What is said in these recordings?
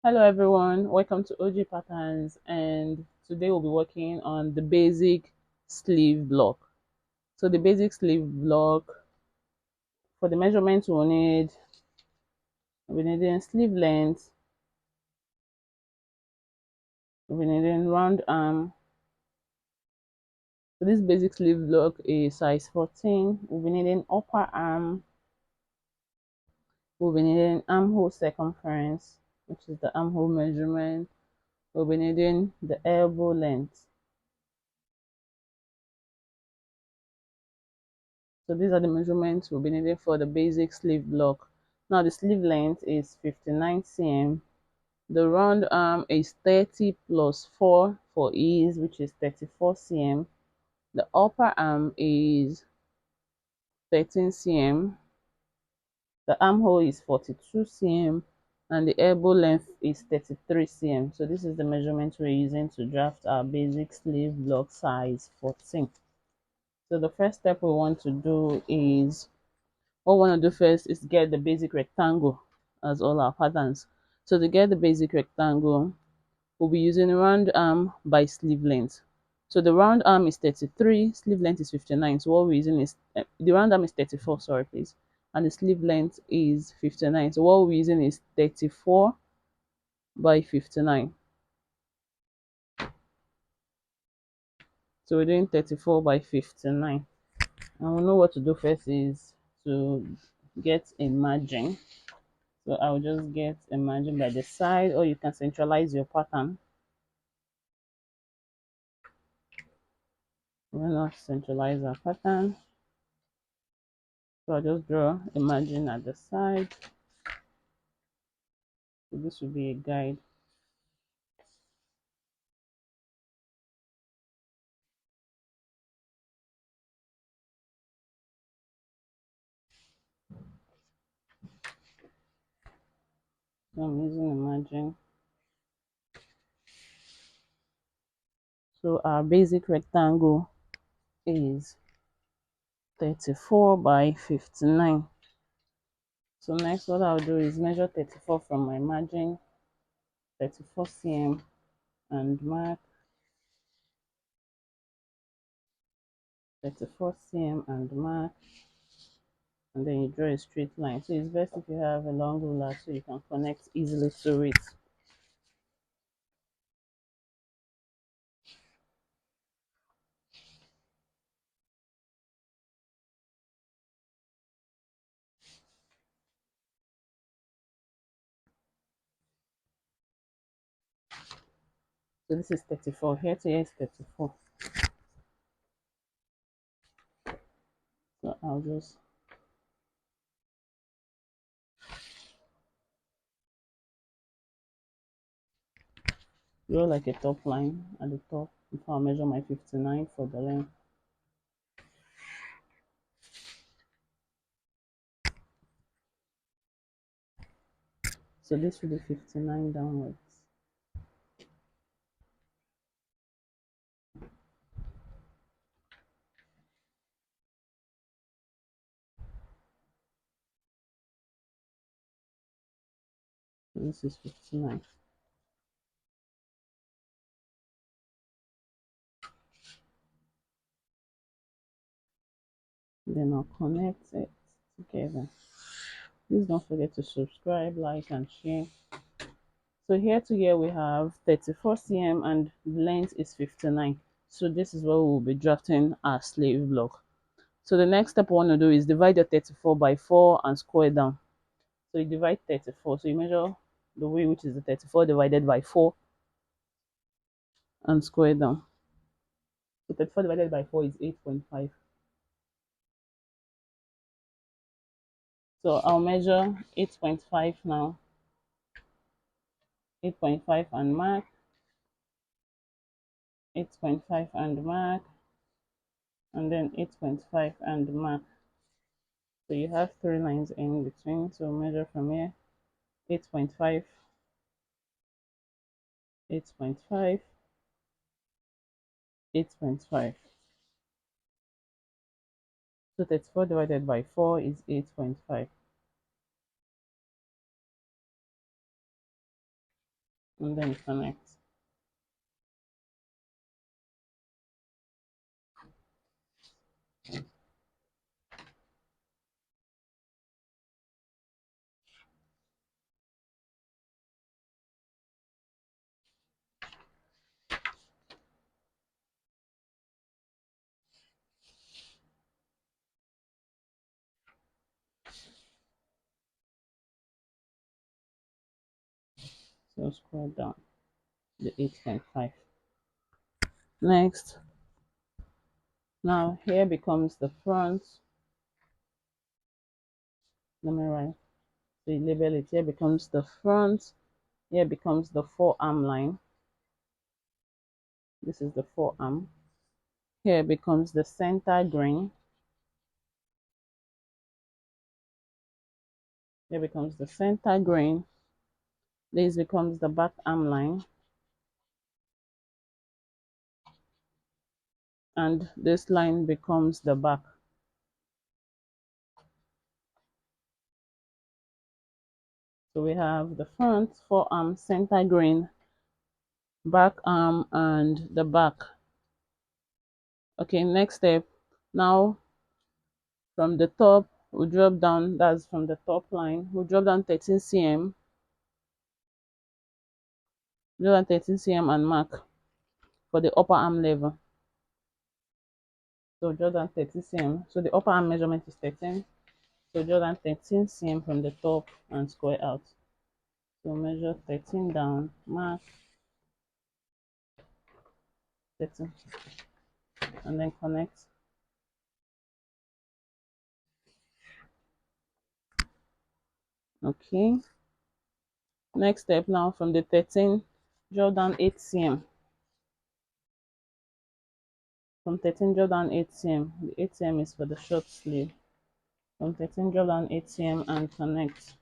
Hello everyone, welcome to OG Patterns, and today we'll be working on the basic sleeve block. So the basic sleeve block, for the measurements we'll need in sleeve length, we'll need in round arm. So this basic sleeve block is size 14. We'll be needing upper arm, we'll be needing armhole circumference, which is the armhole measurement. We'll be needing the elbow length. So these are the measurements we'll be needing for the basic sleeve block. Now the sleeve length is 59 cm. The round arm is 30 plus 4 for ease, which is 34 cm. The upper arm is 13 cm. The armhole is 42 cm. And the elbow length is 33 cm. So this is the measurement we're using to draft our basic sleeve block size 14. So the first step we want to do is what we want to do first is get the basic rectangle as all our patterns. So to get the basic rectangle, we'll be using round arm by sleeve length. So the round arm is 33, sleeve length is 59. So what we're using is, the round arm is 34, sorry please, and the sleeve length is 59. So what we're using is 34 by 59. So we're doing 34 by 59. And we know what to do first is to get a margin. So I'll just get a margin by the side, or you can centralize your pattern. We're not centralize our pattern. So I'll just draw a margin at the side. So this will be a guide. So I'm using a margin. So our basic rectangle is 34 by 59. So next what I'll do is measure 34 from my margin, 34 cm, and mark 34 cm and mark, and then you draw a straight line. So it's best if you have a long ruler so you can connect easily to it. So this is 34. Here to here is 34. So I'll just draw like a top line at the top before I measure my 59 for the length. So this will be 59 downwards. So this is 59. Then I'll connect it together. Please don't forget to subscribe, like, and share. So here to here we have 34 cm and length is 59. So this is what we'll be drafting our sleeve block. So the next step we want to do is divide your 34 by 4 and square down. So you divide 34. So you measure the way which is the 34 divided by 4 and square down. So 34 divided by 4 is 8.5. So I'll measure 8.5 now. 8.5 and mark. 8.5 and mark. And then 8.5 and mark. So you have 3 lines in between. So measure from here. 8.5, 8.5, 8.5. So 34 divided by 4 is 8.5. and then connect. So scroll down the 8.5. Next, now here becomes the front. Let me write. So you label it. Here becomes the front. Here becomes the forearm line. This is the forearm. Here becomes the center grain. Here becomes the center grain. This becomes the back arm line. And this line becomes the back. So we have the front, forearm, center grain, back arm, and the back. Okay, next step. Now from the top, we drop down, that's from the top line, we drop down 13 cm, drop down 13 cm and mark for the upper arm level. So draw down 13 cm. So the upper arm measurement is 13. So draw down 13 cm from the top and square out. So measure 13 down, mark 13, and then connect. Okay. Next step now, from the 13, draw down 8 cm. From 13, draw down 8 cm. The 8 cm is for the short sleeve. From 13, draw down 8 cm and connect.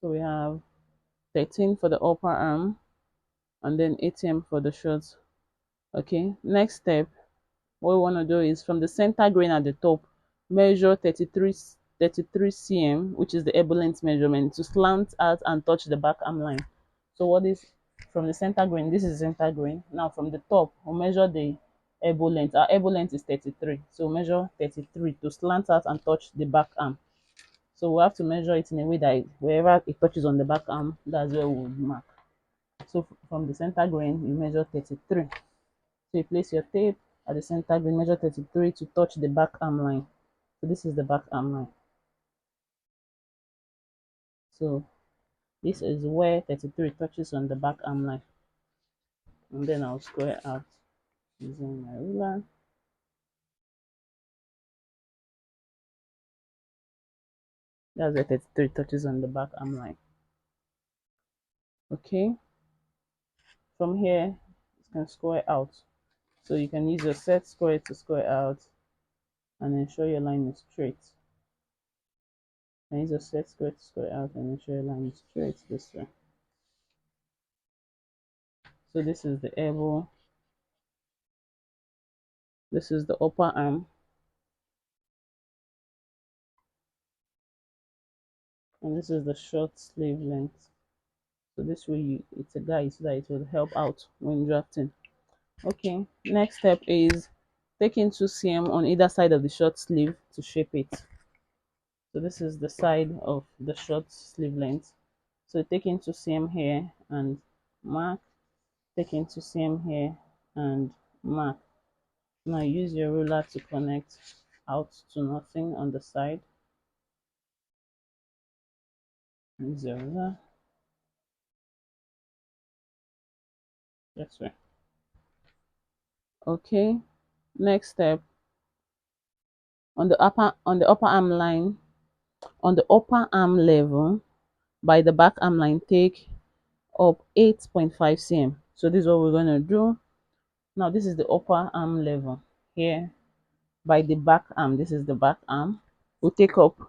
So we have 13 for the upper arm and then 8 cm for the shorts. Okay, next step, what we want to do is from the center grain at the top, measure 33 cm, which is the elbow length measurement, to slant out and touch the back arm line. So what is from the center grain? This is center grain. Now from the top, we'll measure the elbow length. Our elbow length is 33, so measure 33 to slant out and touch the back arm. So we have to measure it in a way that wherever it touches on the back arm, that's where we would mark. So from the center grain, you measure 33. So you place your tape at the center grain, measure 33 to touch the back arm line. So this is the back arm line. So this is where 33 touches on the back arm line. And then I'll square out using my ruler. That's where 33 touches on the back arm line. Okay. From here, you can square out. So you can use your set square to square out and ensure your line is straight. And use your set square to square out and ensure your line is straight this way. So this is the elbow. This is the upper arm. And this is the short sleeve length. So this way it's a guide so that it will help out when drafting. Okay, next step is taking 2 cm on either side of the short sleeve to shape it. So this is the side of the short sleeve length. So taking 2 cm here and mark, taking 2 cm here and mark. Now use your ruler to connect out to nothing on the side. Use your ruler. This way. Okay, next step, on the upper arm line, on the upper arm level by the back arm line, take up 8.5 cm. So this is what we're going to do. Now this is the upper arm level here by the back arm. This is the back arm. We'll take up,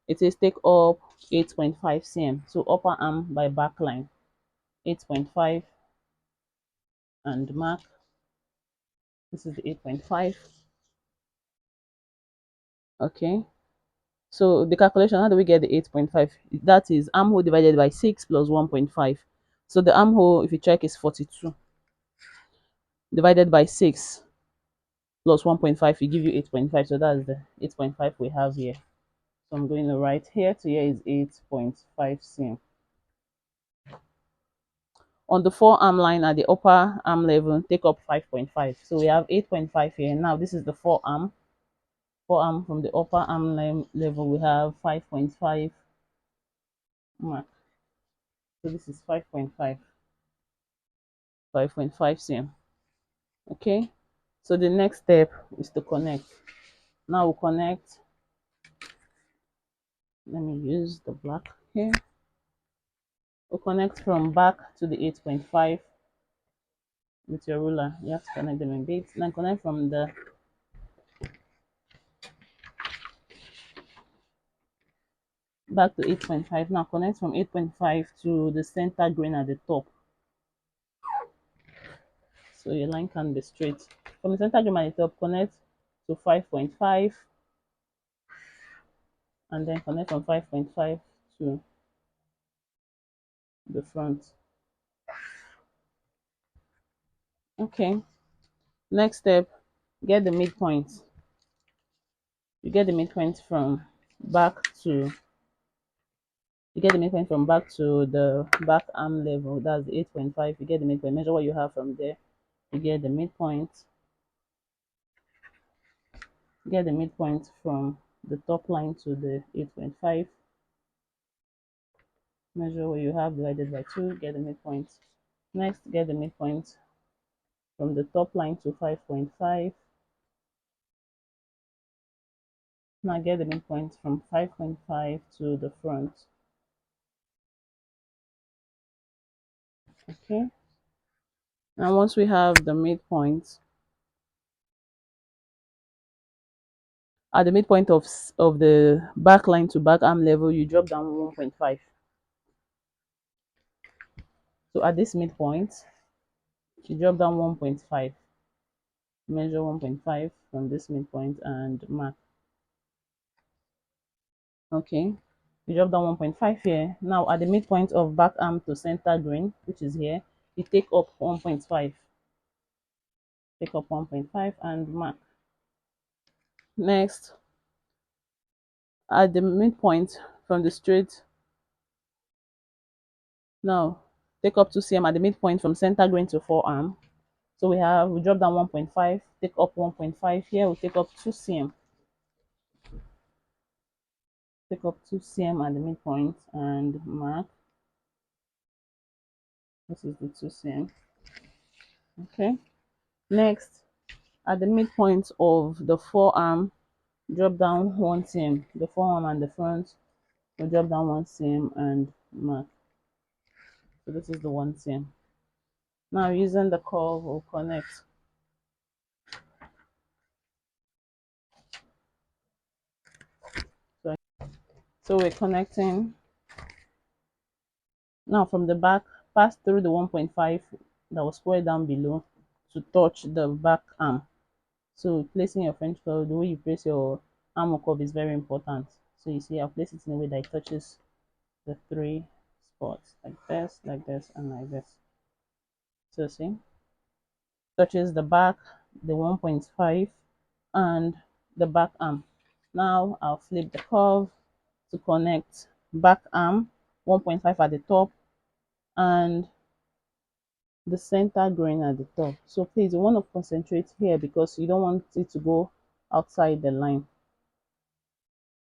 it says take up 8.5 cm. So upper arm by back line, 8.5 and mark. This is the 8.5. Okay. So the calculation, how do we get the 8.5? That is armhole divided by 6 plus 1.5. So the armhole, if you check, is 42 divided by 6 plus 1.5 will give you 8.5. So that's the 8.5 we have here. So I'm going to write here to here is 8.5 cm. On the forearm line at the upper arm level, take up 5.5. So we have 8.5 here. Now this is the forearm. Forearm from the upper arm level, we have 5.5 mark. So this is 5.5, 5.5 cm. Okay. So the next step is to connect. Now we'll connect. Let me use the black here. We'll connect from back to the 8.5 with your ruler. You have to connect them in bits. Then connect from the back to 8.5. Now connect from 8.5 to the center grain at the top. So your line can be straight. From the center grain at the top, connect to 5.5 and then connect from 5.5 to the front. Okay. Next step, get the midpoint. You get the midpoint from back to you get the midpoint from back to the back arm level. That's the 8.5. You get the midpoint. Measure what you have from there. You get the midpoint. Get the midpoint from the top line to the 8.5. Measure what you have divided by 2. Get the midpoint. Next, get the midpoint from the top line to 5.5. Now get the midpoint from 5.5 to the front. Okay. Now once we have the midpoint, at the midpoint of the back line to back arm level, you drop down 1.5. So at this midpoint, you drop down 1.5. Measure 1.5 from this midpoint and mark. Okay. You drop down 1.5 here. Now at the midpoint of back arm to center grain, which is here, you take up 1.5. Take up 1.5 and mark. Next, at the midpoint from the straight, now take up 2 cm at the midpoint from center grain to forearm. So we drop down 1.5, take up 1.5 here, we take up 2 cm. Take up 2 cm at the midpoint and mark. This is the 2 cm. Okay. Next, at the midpoint of the forearm, drop down 1 cm. The forearm and the front, we drop down 1 cm and mark. So this is the 1 cm. Now using the curve, we'll connect. So we're connecting. Now from the back, pass through the 1.5 that was squared down below to touch the back arm. So placing your French curve, the way you place your arm curve is very important. So you see, I'll place it in a way that it touches the 3 spots, like this, and like this. So see, touches the back, the 1.5, and the back arm. Now I'll flip the curve to connect back arm, 1.5 at the top, and the center grain at the top. So please, you want to concentrate here because you don't want it to go outside the line.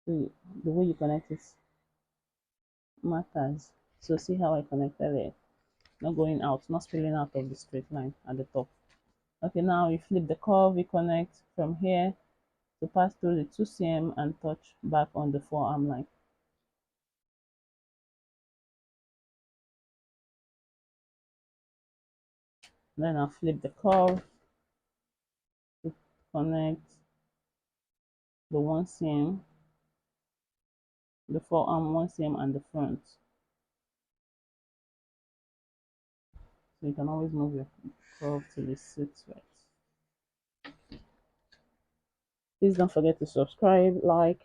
So the way you connect it matters. So see how I connected it, not going out, not spilling out of the straight line at the top. Okay, now you flip the curve, we connect from here to pass through the 2 cm and touch back on the forearm line. Then I'll flip the curve to connect the 1 cm, the forearm 1 cm and the front. So you can always move your curve till it sits right. Please don't forget to subscribe, like,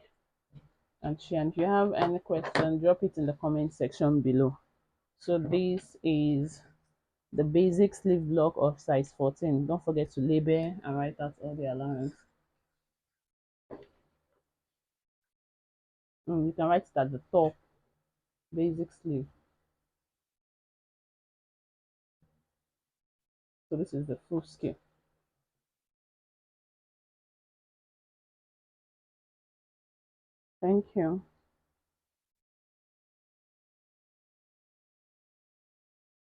and share. And if you have any question, drop it in the comment section below. So this is the basic sleeve block of size 14. Don't forget to label and write out all the allowance. You can write it at the top, basic sleeve. So this is the full scale. Thank you.